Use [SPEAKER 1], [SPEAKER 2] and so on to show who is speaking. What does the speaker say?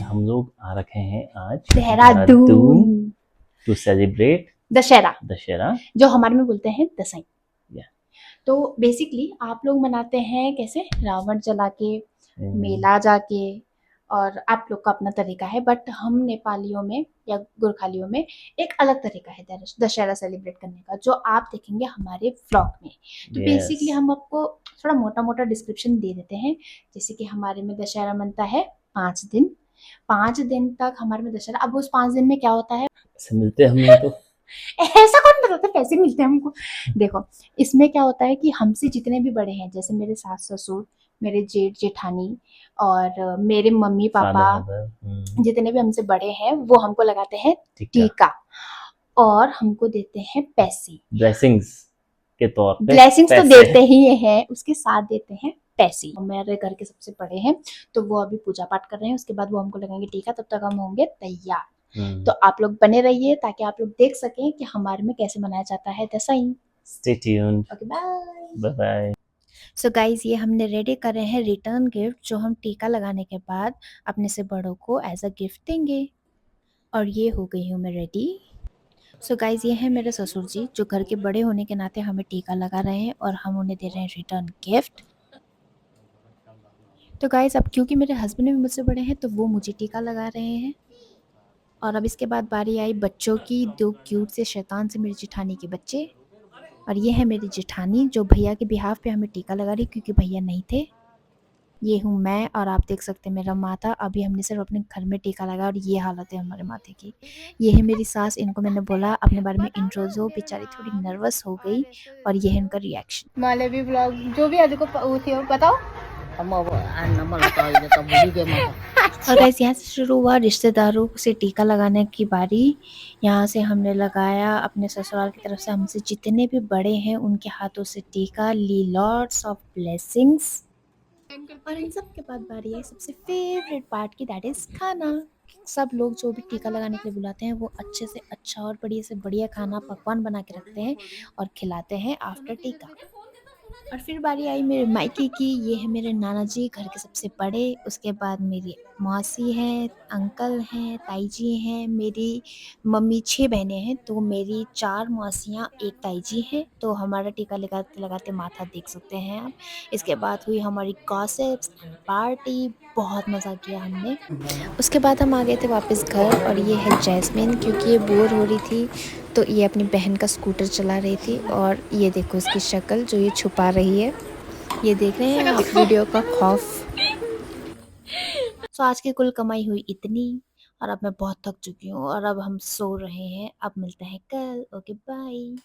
[SPEAKER 1] हम लोग आ रखे हैं आज
[SPEAKER 2] देहरादून
[SPEAKER 1] टू सेलिब्रेट
[SPEAKER 2] दशहरा, जो हमारे में बोलते हैं दसई।
[SPEAKER 1] Yeah.
[SPEAKER 2] तो बेसिकली आप लोग मनाते हैं कैसे, रावण जला के,
[SPEAKER 1] हम्म,
[SPEAKER 2] मेला जाके, और आप लोग का अपना तरीका है। बट हम नेपालियों में या गोरखालियों में एक अलग तरीका है दशहरा सेलिब्रेट करने का, जो आप देखेंगे हमारे व्लॉग में। तो बेसिकली
[SPEAKER 1] yes.
[SPEAKER 2] हम आपको थोड़ा मोटा मोटा डिस्क्रिप्शन दे देते हैं। जैसे कि हमारे में दशहरा मनता है 5 दिन। 5 दिन तक हमारे में दशहरा। अब उस 5 दिन में क्या होता है,
[SPEAKER 1] ऐसे मिलते हम लोग तो
[SPEAKER 2] ऐसा कौन बताता है पैसे मिलते हैं हमको। देखो, इसमें क्या होता है कि हमसे जितने भी बड़े हैं, जैसे मेरे सास ससुर, मेरे जेठ जेठानी, और मेरे मम्मी पापा,
[SPEAKER 1] फादर मदर
[SPEAKER 2] जितने भी हमसे बड़े हैं वो हमको लगाते हैं टीका, और हमको देते हैं पैसे।
[SPEAKER 1] ब्लेसिंग्स के तौर पे
[SPEAKER 2] ब्लेसिंग्स तो
[SPEAKER 1] पैसे।
[SPEAKER 2] देते ही हैं, उसके साथ देते हैं पैसे। मेरे घर के सबसे बड़े हैं, तो वो अभी पूजा पाठ कर रहे हैं, उसके बाद वो हमको लगाएंगे टीका, तब तक हम होंगे तैयार। तो आप लोग बने रहिए ताकि आप लोग देख सकें कि हमारे में कैसे मनाया जाता है Dasain.
[SPEAKER 1] Stay tuned.
[SPEAKER 2] Okay, bye.
[SPEAKER 1] Bye bye.
[SPEAKER 2] So guys, ये हमने रेडी कर रहे हैं रिटर्न गिफ्ट, जो हम टीका लगाने के बाद अपने से बड़ों को एज अ गिफ्ट देंगे। और ये हो गई हूँ मैं रेडी। सो गाइज, ये है मेरे ससुर जी, जो घर के बड़े होने के नाते हमें टीका लगा रहे हैं, और हम उन्हें दे रहे हैं रिटर्न गिफ्ट। तो गाइज, अब क्योंकि मेरे हस्बैंड भी मुझसे बड़े हैं, तो वो मुझे टीका लगा रहे हैं। और अब इसके बाद बारी आई बच्चों की, 2 क्यूट से शैतान से मेरी जेठानी के बच्चे। और ये है मेरी जेठानी, जो भैया के बिहाफ पे हमें टीका लगा रही, क्योंकि भैया नहीं थे। ये हूँ मैं, और आप देख सकते हैं मेरा माथा। अभी हमने सिर्फ अपने घर में टीका लगाया, और ये हालत है हमारे माथे की। ये है मेरी सास, इनको मैंने बोला अपने बारे में इंट्रो दो, बेचारी थोड़ी नर्वस हो गई। और ये है इनका रिएक्शन। मालवी ब्लॉग जो भी आज को बताओ। और गाइस, यहाँ से शुरू हुआ रिश्तेदारों से टीका लगाने की बारी। यहाँ से हमने लगाया अपने ससुराल की तरफ से हमसे जितने भी बड़े हैं उनके हाथों से टीका, ली लॉट्स ऑफ ब्लेसिंग्स। और इन सब के बाद बारी आई सबसे फेवरेट पार्ट की, दैट इज खाना। सब लोग जो भी टीका लगाने के लिए बुलाते हैं, वो अच्छे से अच्छा और बढ़िया से बढ़िया खाना पकवान बना के रखते हैं और खिलाते हैं आफ्टर टीका। और फिर बारी आई मेरे मायके की। ये है मेरे नाना जी, घर के सबसे बड़े। उसके बाद मेरी मौसी हैं, अंकल हैं, ताई जी हैं। मेरी मम्मी 6 बहनें हैं, तो मेरी 4 मौसियाँ, 1 ताई जी हैं। तो हमारा टीका लगाते लगाते माथा देख सकते हैं आप। इसके बाद हुई हमारी गॉसिप्स एंड पार्टी। बहुत मज़ा किया हमने। उसके बाद हम आ गए थे वापस घर। और ये है जैस्मिन, क्योंकि ये बोर हो रही थी, तो ये अपनी बहन का स्कूटर चला रही थी। और ये देखो इसकी शक्ल, जो ये छुपा रही है। ये देख रहे हैं आप वीडियो का खौफ। सो आज की कुल कमाई हुई इतनी। और अब मैं बहुत थक चुकी हूँ, और अब हम सो रहे हैं। अब मिलते हैं कल। Okay, bye.